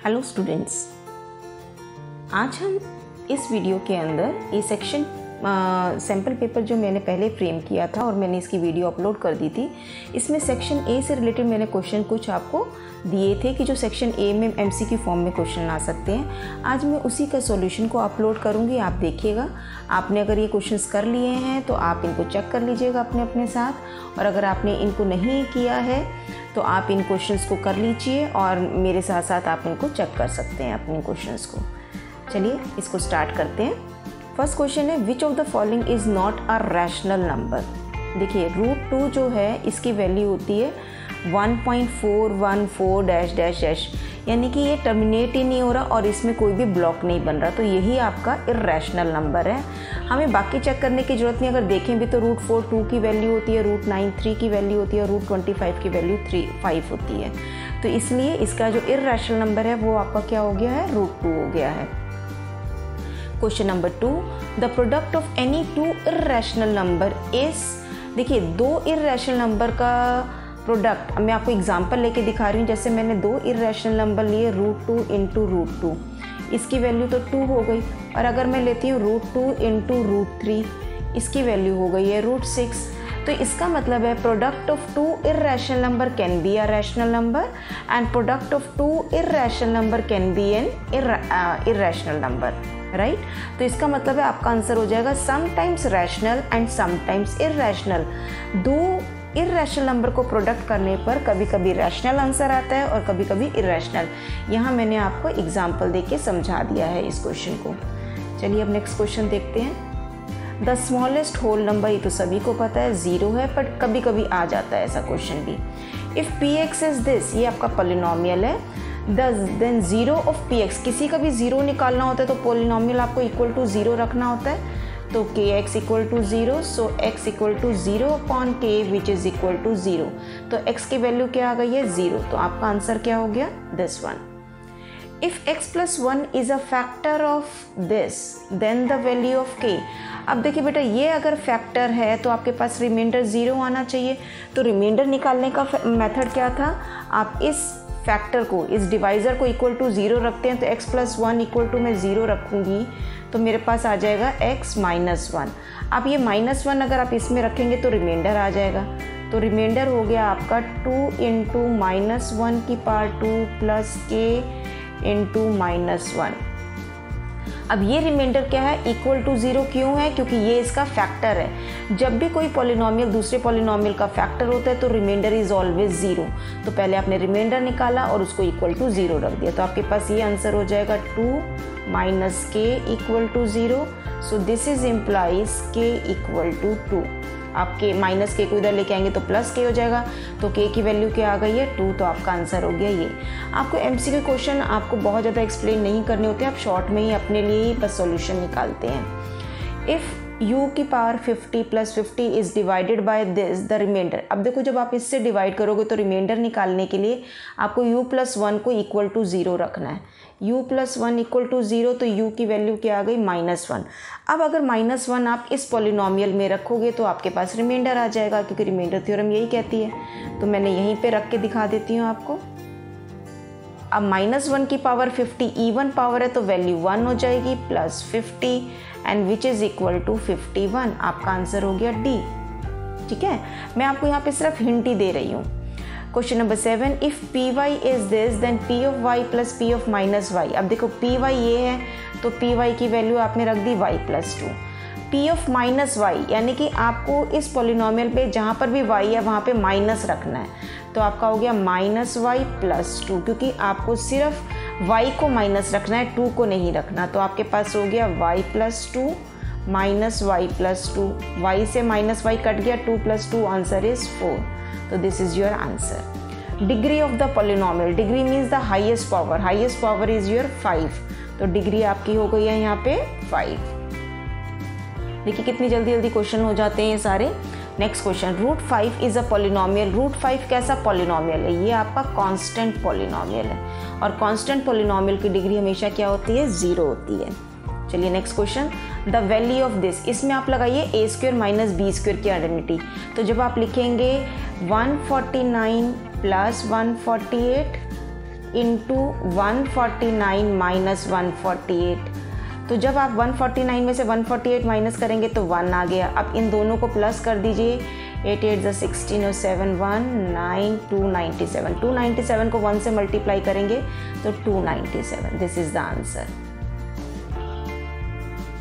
Hello students, आज हम इस वीडियो के अंदर ये सेक्शन सैम्पल पेपर जो मैंने पहले फ्रेम किया था और मैंने इसकी वीडियो अपलोड कर दी थी, इसमें सेक्शन ए से रिलेटेड मैंने क्वेश्चन कुछ आपको दिए थे कि जो सेक्शन ए में एमसीक्यू फॉर्म में क्वेश्चन आ सकते हैं। आज मैं उसी का सॉल्यूशन को अपलोड करूंगी, आप देखिएगा। आपने अगर ये क्वेश्चंस कर लिए हैं तो आप इनको चेक कर लीजिएगा अपने अपने साथ, और अगर आपने इनको नहीं किया है तो आप इन क्वेश्चंस को कर लीजिए और मेरे साथ साथ आप इनको चेक कर सकते हैं अपने क्वेश्चंस को। चलिए इसको स्टार्ट करते हैं। फर्स्ट क्वेश्चन है, which of the following is not a rational number. देखिए √2 जो है इसकी वैल्यू होती है 1.414 डैश डैश डैश, यानी कि ये टर्मिनेट ही नहीं हो रहा और इसमें कोई भी ब्लॉक नहीं बन रहा, तो यही आपका इर्रेशनल नंबर है। हमें बाकी चेक करने की ज़रूरत नहीं। अगर देखें भी तो √4 2 की वैल्यू होती है, √9 3 की वैल्यू होती है, √25 की वैल्यू 5 होती है। तो इसलिए इसका जो इर्रेशनल नंबर है वो आपका क्या हो गया है, √2 हो गया है। Question number 2, the product of any two irrational number is. देखिए दो इर्रेशनल नंबर का प्रोडक्ट, मैं आपको एग्जांपल लेके दिखा रही हूँ। जैसे मैंने दो इर्रेशनल नंबर लिए, √2 इंटू √2, इसकी वैल्यू तो 2 हो गई। और अगर मैं लेती हूँ √2 इंटू √3, इसकी वैल्यू हो गई है √6। तो इसका मतलब है product of two irrational number can be a rational number and product of two irrational number can be an irrational number, right. तो इसका मतलब है आपका आंसर हो जाएगा sometimes rational and sometimes irrational. दो इर्रेशनल नंबर को प्रोडक्ट करने पर कभी कभी रैशनल आंसर आता है और कभी कभी इर्रेशनल। यहाँ मैंने आपको एग्जाम्पल देके समझा दिया है इस क्वेश्चन को। चलिए अब नेक्स्ट क्वेश्चन देखते हैं। द स्मॉलेस्ट होल नंबर, ये तो सभी को पता है 0 है, बट कभी कभी आ जाता है ऐसा क्वेश्चन भी। इफ़ px इज दिस, ये आपका पॉलिनोमियल है, देन 0 ऑफ px, किसी का भी 0 निकालना होता है तो पॉलिनोमियल आपको इक्वल टू 0 रखना होता है। तो kx equal to 0, so x equal to 0 upon k which is equal to 0। तो x की वैल्यू क्या आ गई है, 0। तो आपका आंसर क्या हो गया, this one. If x plus 1 is a factor of this then the value of k। अब देखिए बेटा, ये अगर फैक्टर है तो आपके पास रिमाइंडर 0 आना चाहिए। तो रिमाइंडर निकालने का मेथड क्या था, आप इस फैक्टर को, इस डिवाइज़र को इक्वल टू 0 रखते हैं। तो x प्लस 1 इक्वल टू मैं 0 रखूँगी तो मेरे पास आ जाएगा x माइनस 1। अब ये -1 अगर आप इसमें रखेंगे तो रिमाइंडर आ जाएगा। तो रिमाइंडर हो गया आपका 2 इंटू -1 की पावर 2 प्लस k इंटू -1। अब ये रिमाइंडर क्या है, इक्वल टू 0 क्यों है, क्योंकि ये इसका फैक्टर है। जब भी कोई पॉलिनोमियल दूसरे पॉलिनोमियल का फैक्टर होता है तो रिमाइंडर इज ऑलवेज 0। तो पहले आपने रिमाइंडर निकाला और उसको इक्वल टू 0 रख दिया, तो आपके पास ये आंसर हो जाएगा 2 minus k equal to 0। So this is implies k equal to 2। आप k माइनस k को इधर लेके आएंगे तो प्लस k हो जाएगा। तो k की वैल्यू क्या आ गई है, 2। तो आपका आंसर हो गया ये। आपको एमसीक्यू क्वेश्चन आपको बहुत ज़्यादा एक्सप्लेन नहीं करने होते, आप शॉर्ट में ही अपने लिए ही बस सॉल्यूशन निकालते हैं। इफ़ u की power 50 plus 50 is divided by this the remainder. अब देखो जब आप इससे डिवाइड करोगे तो रिमाइंडर निकालने के लिए आपको u प्लस 1 को इक्वल टू 0 रखना है। u प्लस 1 इक्वल टू 0, तो u की वैल्यू क्या आ गई, -1। अब अगर -1 आप इस पॉलिनोमियल में रखोगे तो आपके पास रिमाइंडर आ जाएगा, क्योंकि रिमाइंडर थ्योरम यही कहती है। तो मैंने यहीं पे रख के दिखा देती हूँ आपको। अब -1 की पावर 50 इवन पावर है तो वैल्यू 1 हो जाएगी, plus 50 and which is equal to 51। आपका आंसर हो गया डी। ठीक है, मैं आपको यहाँ पे सिर्फ हिंट ही दे रही हूँ। Question number 7, if P Y is this then P of Y plus P of minus Y. अब देखो पी वाई ये है तो पी वाई की वैल्यू आपने रख दी y plus 2। P of minus Y, यानी कि आपको इस पॉलिनोमियल पे जहाँ पर भी y है वहाँ पे माइनस रखना है। तो आपका हो गया -y प्लस 2, क्योंकि आपको सिर्फ y को माइनस रखना है, 2 को नहीं रखना। तो आपके पास हो गया y plus 2 minus y plus 2, y से -y कट गया, 2 प्लस 2 आंसर इज 4। तो this is your answer. Degree of the polynomial, degree means the highest power is your 5। तो डिग्री आपकी हो गई है यहाँ पे 5। देखिए कितनी जल्दी जल्दी क्वेश्चन हो जाते हैं ये सारे। Next question, √5 is a polynomial. √5 कैसा पॉलिनोमियल है, ये आपका कांस्टेंट पॉलिनोमियल है और कांस्टेंट पॉलिनोमियल की डिग्री हमेशा क्या होती है, 0 होती है। चलिए next question, the value of this, इसमें आप लगाइए a² माइनस b² की आइडेंटिटी। तो जब आप लिखेंगे 149 प्लस 148 इंटू 149 माइनस 148। तो जब आप 149 में से 148 माइनस करेंगे तो 1 आ गया। अब इन दोनों को प्लस कर दीजिए, 8 8 ज़ा 16 और 7 1 9 297। 297 को 1 से मल्टीप्लाई करेंगे तो 297। This is the answer.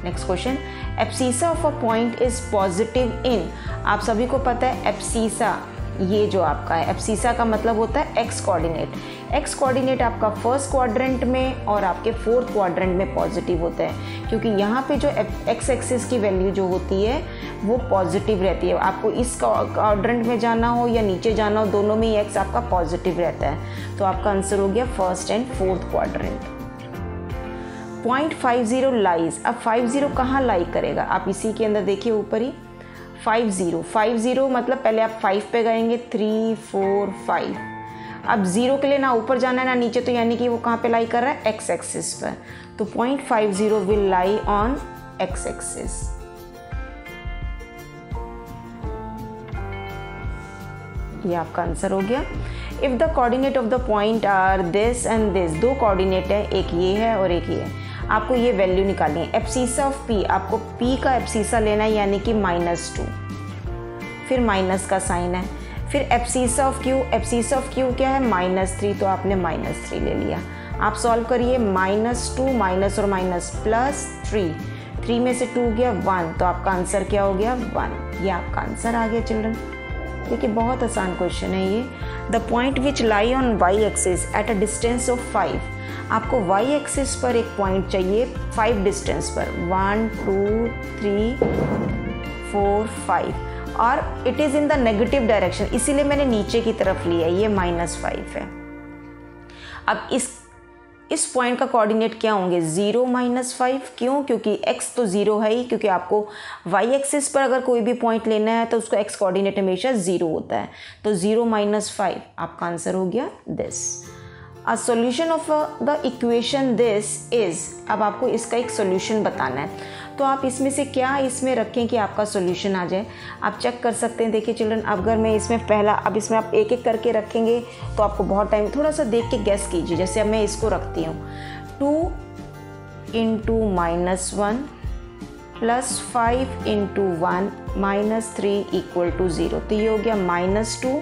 Next question, abscissa of a point is positive in. आप सभी को पता है एब्सिसा, ये जो आपका है एब्सिसा का मतलब होता है एक्स कोऑर्डिनेट। एक्स कोऑर्डिनेट आपका फर्स्ट क्वाड्रेंट में और आपके फोर्थ क्वाड्रेंट में पॉजिटिव होता है, क्योंकि यहाँ पे जो एक्स एक्सिस की वैल्यू जो होती है वो पॉजिटिव रहती है। आपको इस क्वाड्रेंट में जाना हो या नीचे जाना हो, दोनों में ही एक्स आपका पॉजिटिव रहता है। तो आपका आंसर हो गया first and fourth quadrant. Point 50 lies. अब 50 कहाँ लाई करेगा, आप इसी के अंदर देखिए ऊपर ही 50 मतलब पहले आप 5 पे गएंगे, 3 4 5। अब 0 के लिए ना ऊपर जाना है ना नीचे, तो यानी कि वो कहाँ पे लाई कर रहा है, एक्स एक्सिस पर। तो point 50 will lie on X axis. ये आपका आंसर हो गया। If the coordinate of the point are this and this, दो कोऑर्डिनेट है, एक ये है और एक ये है। आपको ये वैल्यू निकालनी है। एब्सिसा ऑफ पी, आपको पी का एब्सिसा लेना है, यानी कि -2, फिर माइनस का साइन है। फिर abscissa of Q, abscissa of Q क्या है, -3, तो आपने -3 ले लिया। आप सॉल्व करिए, -2 माइनस और माइनस प्लस 3 में से 2 गया 1, तो आपका आंसर क्या हो गया 1। ये आपका आंसर आ गया चिल्ड्रन। देखिए बहुत आसान क्वेश्चन है ये। The point which lie on Y axis at a distance of 5। आपको वाई एक्सिस पर एक पॉइंट चाहिए 5 डिस्टेंस पर, 1 2 3 4 5, और it is in the negative direction, इसीलिए मैंने नीचे की तरफ लिया, ये -5 है। अब इस पॉइंट का कोऑर्डिनेट क्या होंगे, 0 -5। क्यों, क्योंकि x तो 0 है ही, क्योंकि आपको y एक्सिस पर अगर कोई भी पॉइंट लेना है तो उसका x कोऑर्डिनेट हमेशा 0 होता है। तो 0 -5 आपका आंसर हो गया this. A solution of the equation this is, अब आपको इसका एक सॉल्यूशन बताना है। तो आप इसमें से क्या इसमें रखें कि आपका सॉल्यूशन आ जाए, आप चेक कर सकते हैं। देखिए चिल्ड्रन, अगर मैं इसमें पहला, अब इसमें आप एक एक करके रखेंगे तो आपको बहुत टाइम, थोड़ा सा देख के गैस कीजिए। जैसे अब मैं इसको रखती हूँ, 2 × -1 + 5 × 1 -3 = 0। तो ये हो गया -2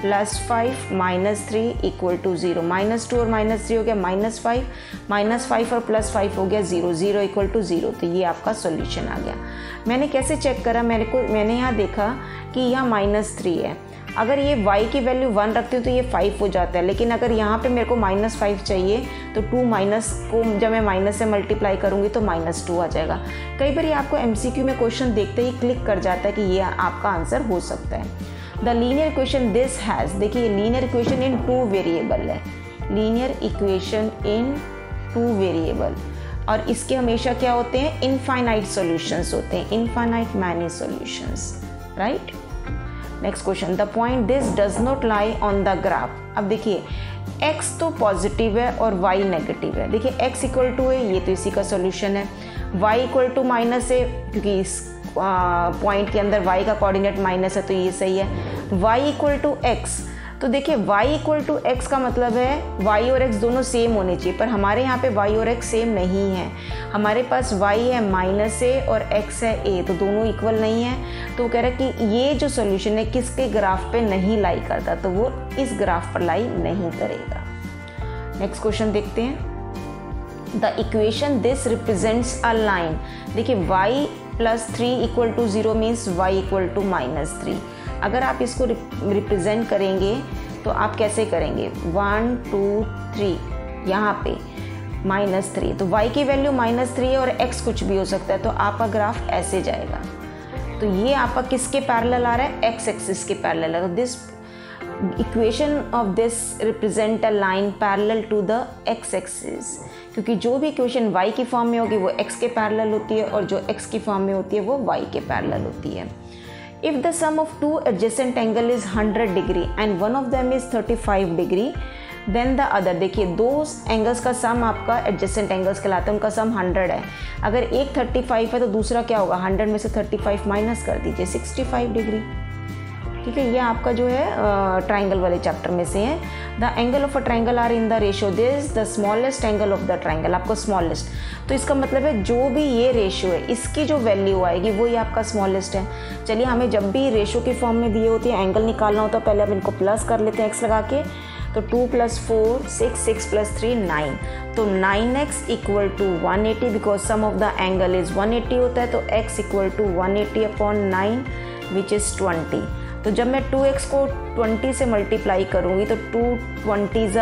+ 5 -3 = 0। -2 और -3 हो गया -5, -5 और +5 हो गया 0, 0 = 0। तो ये आपका सॉल्यूशन आ गया। मैंने कैसे चेक करा, मैंने यहाँ देखा कि यहाँ -3 है। अगर ये y की वैल्यू 1 रखती हूँ तो ये 5 हो जाता है, लेकिन अगर यहाँ पे मेरे को -5 चाहिए तो 2 माइनस को जब मैं माइनस से मल्टीप्लाई करूँगी तो -2 आ जाएगा। कई बार ये आपको MCQ में क्वेश्चन देखते ही क्लिक कर जाता है कि ये आपका आंसर हो सकता है। The linear equation this has, देखिए लीनियर इक्वेशन इन 2 वेरिएबल है, लीनियर इक्वेशन इन 2 वेरिएबल, और इसके हमेशा क्या होते हैं, इनफाइनाइट सॉल्यूशंस होते हैं, infinite many solutions, right. Next question, the point this does not lie on the graph. अब देखिए x तो पॉजिटिव है और y नेगेटिव है। देखिए x = है, ये तो इसी का सॉल्यूशन है। y = माइनस है, क्योंकि इस पॉइंट के अंदर y का कोऑर्डिनेट माइनस है, तो ये सही है। y = x, तो देखिए y = x का मतलब है y और x दोनों सेम होने चाहिए, पर हमारे यहाँ पे y और x सेम नहीं है। हमारे पास y है -a और x है a, तो दोनों इक्वल नहीं है। तो वो कह रहा है कि ये जो सॉल्यूशन है किसके ग्राफ पे नहीं लाई करता, तो वो इस ग्राफ पर लाई नहीं करेगा। नेक्स्ट क्वेश्चन देखते हैं। The equation this represents a line. देखिए y + 3 = 0 मीन्स y = -3। अगर आप इसको रिप्रेजेंट करेंगे तो आप कैसे करेंगे, 1 2 3, यहाँ पे -3, तो y की वैल्यू -3 है और x कुछ भी हो सकता है, तो आपका ग्राफ ऐसे जाएगा। तो ये आपका किसके पैरेलल आ रहा है, x एक्सिस के पैरेलल है। तो this equation of this represent a line parallel to the x axis, क्योंकि जो भी इक्वेशन y की फॉर्म में होगी वो x के पैरेलल होती है, और जो x की फॉर्म में होती है वो y के पैरेलल होती है। If the sum of two adjacent angle is 100 degree and one of them is 35 degree, then the other, देखिए दो एंगल्स का सम आपका एडजेसेंट एंगल्स कहलाता है, उनका सम 100 है। अगर एक 35 है तो दूसरा क्या होगा, 100 में से 35 माइनस कर दीजिए, 65 डिग्री। ठीक है, ये आपका जो है ट्राइंगल वाले चैप्टर में से है। The angle of a triangle are in the ratio this the smallest angle of the triangle, आपको स्मॉलेस्ट, तो इसका मतलब है जो भी ये रेशियो है इसकी जो वैल्यू आएगी वो ही आपका स्मॉलेस्ट है। चलिए, हमें जब भी रेशियो की फॉर्म में दिए होती है एंगल निकालना होता है, पहले हम इनको प्लस कर लेते हैं एक्स लगा के, तो 2 + 4 6, 6 + 3 9, तो 9x equal to 180 because sum of the angle is 180 होता है, तो x equal to 180/9 which is 20। तो जब मैं 2x को 20 से मल्टीप्लाई करूँगी तो 2 20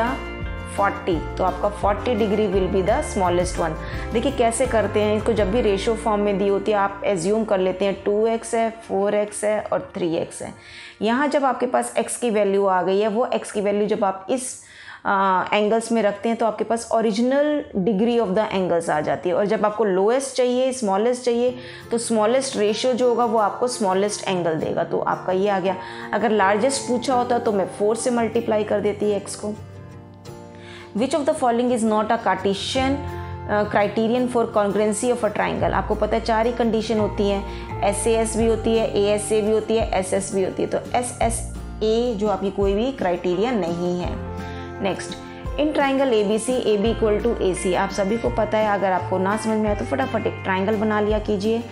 40, तो आपका 40 degree will be the smallest one. देखिए कैसे करते हैं इसको, जब भी रेशियो फॉर्म में दी होती है आप एज्यूम कर लेते हैं 2x है, 4x है और 3x है। यहाँ जब आपके पास x की वैल्यू आ गई है, वो x की वैल्यू जब आप इस एंगल्स में रखते हैं तो आपके पास original degree of the angles आ जाती है। और जब आपको लोएस्ट चाहिए, स्मॉलेस्ट चाहिए, तो स्मॉलेस्ट रेशियो जो होगा वो आपको स्मॉलेस्ट एंगल देगा। तो आपका ये आ गया। अगर लार्जेस्ट पूछा होता तो मैं 4 से मल्टीप्लाई कर देती है x को। Which of the following is not a Cartesian criterion for congruency of a triangle. आपको पता है 4 ही कंडीशन होती हैं, SAS भी होती है, ASA भी होती है, SS भी होती है, तो SSA जो आपकी कोई भी क्राइटेरिया नहीं है। Next, in triangle ABC AB = AC, आप सभी को पता है। अगर आपको ना समझ में आए तो फटाफट एक ट्राइंगल बना लिया कीजिए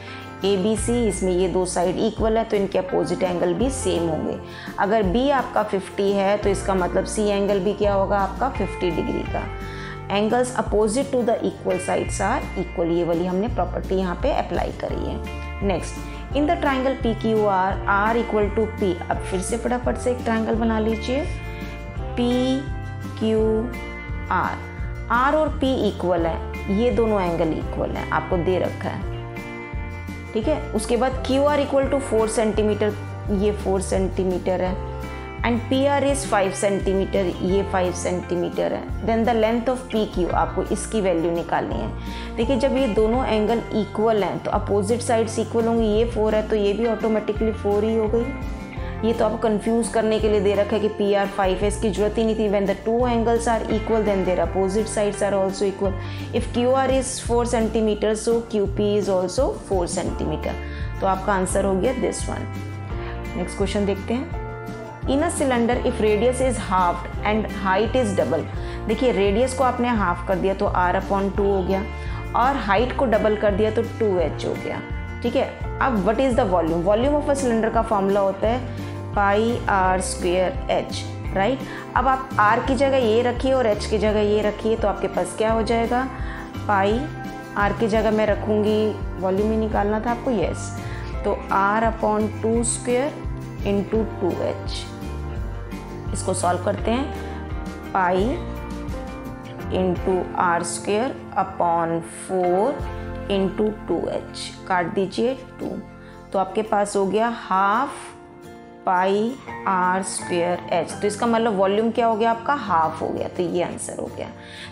ABC, इसमें ये 2 साइड इक्वल है तो इनके अपोजिट एंगल भी सेम होंगे। अगर B आपका 50 है तो इसका मतलब C एंगल भी क्या होगा आपका 50 डिग्री का। Angles opposite to the equal sides are equal, ये वाली हमने प्रॉपर्टी यहाँ पे अप्लाई करी है। Next, in the triangle PQR R = P, अब फिर से फटाफट से एक ट्राइंगल बना लीजिए PQR, R और P इक्वल है, ये दोनों एंगल इक्वल है, आपको दे रखा है, ठीक है। उसके बाद QR = 4 सेंटीमीटर, ये 4 सेंटीमीटर है, एंड PR इज़ 5 सेंटीमीटर, ये 5 सेंटीमीटर है। Then the length of PQ, आपको इसकी वैल्यू निकालनी है। देखिए जब ये दोनों एंगल इक्वल हैं तो अपोजिट साइड्स इक्वल होंगी, ये 4 है तो ये भी ऑटोमेटिकली 4 ही हो गई। ये तो आपको कंफ्यूज करने के लिए दे रखा है कि PR 5 है, इसकी जरूरत ही नहीं थी। When the 2 angles are equal then their opposite sides are also equal. If QR is 4 centimetre so QP is also 4 centimetre, तो आपका आंसर हो गया दिस वन। नेक्स्ट क्वेश्चन देखते हैं। In a cylinder if radius is halved and height is double, देखिए radius को आपने half कर दिया तो R/2 हो गया, और हाइट को डबल कर दिया तो 2h हो गया, ठीक है। अब what is the volume, volume of a cylinder का फॉर्मूला होता है πr²h, राइट। अब आप R की जगह ये रखिए और H की जगह ये रखिए, तो आपके पास क्या हो जाएगा, पाई, R की जगह मैं रखूँगी, वॉल्यूम ही निकालना था आपको, यस, तो R/2² × 2h। इसको सॉल्व करते हैं, पाई × R²/4 × 2h, काट दीजिए 2, तो आपके पास हो गया ½ πr²h। तो इसका मतलब वॉल्यूम क्या हो गया आपका, हाफ हो गया, तो ये आंसर हो गया।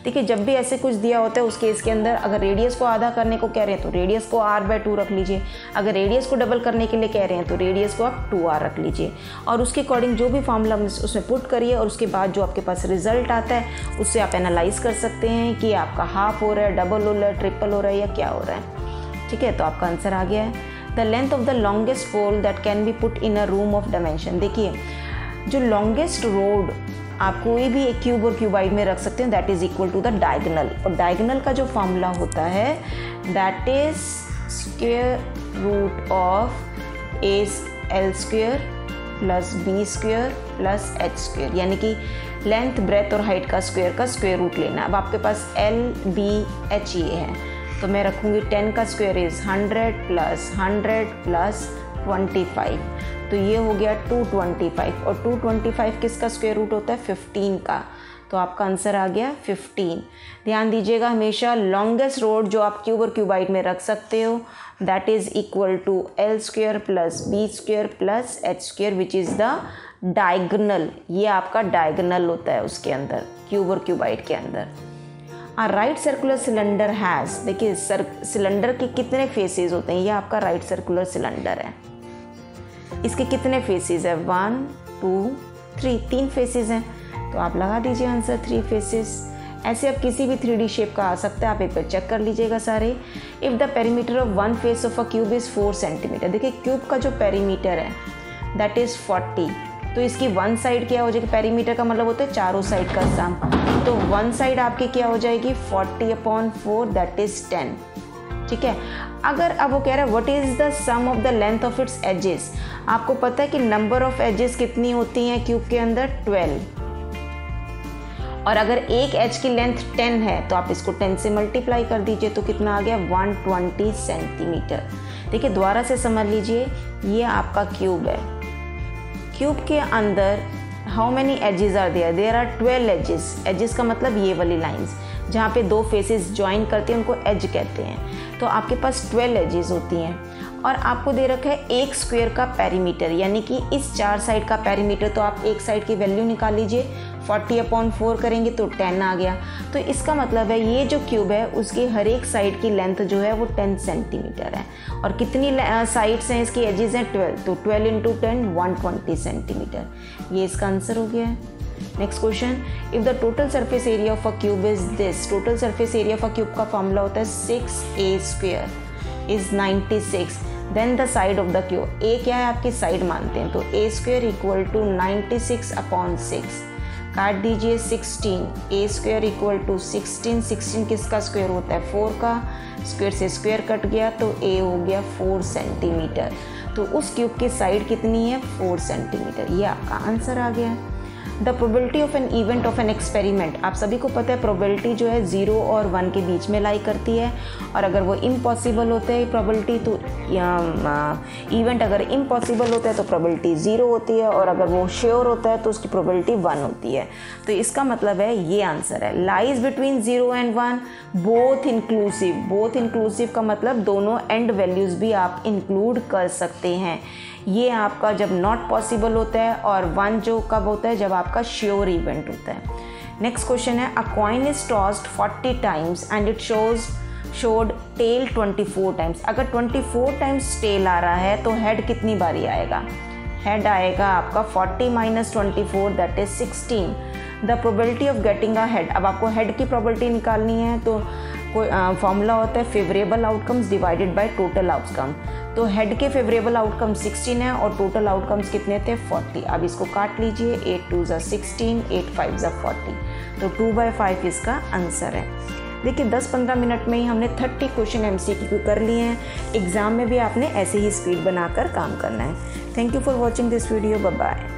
देखिए जब भी ऐसे कुछ दिया होता है उस केस के अंदर अगर रेडियस को आधा करने को कह रहे हैं तो रेडियस को R/2 रख लीजिए, अगर रेडियस को डबल करने के लिए कह रहे हैं तो रेडियस को आप 2r रख लीजिए, और उसके अकॉर्डिंग जो भी फॉर्मूला उसमें पुट करिए, और उसके बाद जो आपके पास रिजल्ट आता है उससे आप एनालाइज कर सकते हैं कि आपका हाफ हो रहा है, डबल हो रहा है, ट्रिपल हो रहा है या क्या हो रहा है, ठीक है। तो आपका आंसर आ गया है। The length of the longest pole that can be put in a room of dimension, देखिए जो लॉन्गेस्ट रोड आप कोई भी एक क्यूब और क्यूबाइड में रख सकते हैं that is equal to the diagonal, और डायगोनल का जो फॉर्मूला होता है that is √of AL² + B² + H², यानी कि लेंथ, ब्रेथ और हाइट का स्क्वायर रूट लेना। अब आपके पास LBH ये है, तो मैं रखूँगी 10 का स्क्वायर इज़ 100 + 100 + 25, तो ये हो गया 225, और 225 किसका स्क्वायर रूट होता है, 15 का, तो आपका आंसर आ गया 15। ध्यान दीजिएगा हमेशा लॉन्गेस्ट रोड जो आप क्यूब और क्यूबाइड में रख सकते हो that is equal to L² + B² + H² which is the diagonal, ये आपका डायगोनल होता है उसके अंदर, क्यूब और क्यूबाइड के अंदर। राइट सर्कुलर सिलेंडर हैज़, देखिए सिलेंडर के कितने फेसेस होते हैं, ये आपका राइट सर्कुलर सिलेंडर है, इसके कितने फेसेस है, 1 2 3, 3 फेसेस हैं, तो आप लगा दीजिए आंसर 3 फेसेस। ऐसे आप किसी भी 3D शेप का आ सकता है, आप एक बार चेक कर लीजिएगा सारे। If the perimeter of one face of a cube is 4 centimetre, देखिए क्यूब का जो पेरीमीटर है दैट इज़ 40। तो इसकी वन साइड क्या हो जाएगी, पेरीमीटर का मतलब होता है चारों साइड का सम, तो वन साइड आपकी क्या हो जाएगी 40/4 दैट इज़ 10। ठीक है। अगर अब वो कह रहा है what is the sum of the length of its edges, आपको पता है कि नंबर ऑफ एजेस कितनी होती हैं क्यूब के अंदर 12, और अगर एक एज की लेंथ 10 है तो आप इसको 10 से मल्टीप्लाई कर दीजिए, तो कितना आ गया 120 सेंटीमीटर। देखिए दोबारा से समझ लीजिए, ये आपका क्यूब है, क्यूब के अंदर how many edges are there, there are 12 edges. Edges का मतलब ये वाली लाइंस जहाँ पे दो फेसेस ज्वाइन करते हैं उनको एज कहते हैं। तो आपके पास 12 एजेस होती हैं, और आपको दे रखा है एक स्क्वायर का पेरीमीटर, यानी कि इस चार साइड का पेरीमीटर। तो आप एक साइड की वैल्यू निकाल लीजिए, 40/4 करेंगे तो 10 आ गया। तो इसका मतलब है ये जो क्यूब है उसकी हर एक साइड की लेंथ जो है वो 10 सेंटीमीटर है, और कितनी साइड्स हैं इसकी, एजेस हैं 12, तो 12 × 10 120 सेंटीमीटर। ये इसका आंसर हो गया है। Next question, if the total surface area of a cube is this, total surface area of a cube का फॉर्मूला होता है 6a² is 96, then the side of the cube, a क्या है आपकी साइड मानते हैं, तो a² = 96/6, काट दीजिए 16, a² = 16, 16 किसका स्क्वायर होता है 4 का, स्क्वायर से स्क्वायर कट गया तो a हो गया 4 सेंटीमीटर। तो उस क्यूब की साइड कितनी है 4 सेंटीमीटर, ये आपका आंसर आ गया है। The probability of an event of an experiment, आप सभी को पता है प्रोबेबिलिटी जो है 0 और 1 के बीच में लाई करती है, और अगर वो इम्पॉसिबल होता है प्रोबेबिलिटी तो इवेंट अगर इम्पॉसिबल होता है तो प्रोबेबिलिटी 0 होती है, और अगर वो श्योर होता है तो उसकी प्रोबेबिलिटी 1 होती है। तो इसका मतलब है ये आंसर है, lies between 0 and 1 both inclusive. Both inclusive का मतलब दोनों एंड वैल्यूज़ भी आप इंक्लूड कर सकते हैं। ये आपका जब नॉट पॉसिबल होता है, और 1 जो कब होता है जब आपका श्योर इवेंट होता है। नेक्स्ट क्वेश्चन है, a coin is tossed 40 times and it showed tail 24 times. अगर 24 टाइम्स टेल आ रहा है तो हेड कितनी बारी आएगा, हेड आएगा आपका 40 - 24 that is 16। The probability of getting a head, अब आपको हेड की प्रोबेबिलिटी निकालनी है तो कोई फॉर्मूला होता है favourable outcomes divided by total outcome. तो हेड के फेवरेबल आउटकम 16 है और टोटल आउटकम्स कितने थे 40। अब इसको काट लीजिए, 8 × 2 = 16, 8 × 5 = 40, तो 2/5 इसका आंसर है। देखिए 10-15 मिनट में ही हमने 30 क्वेश्चन MCQ कर लिए हैं। एग्ज़ाम में भी आपने ऐसे ही स्पीड बनाकर काम करना है। Thank you for watching this video, bye bye.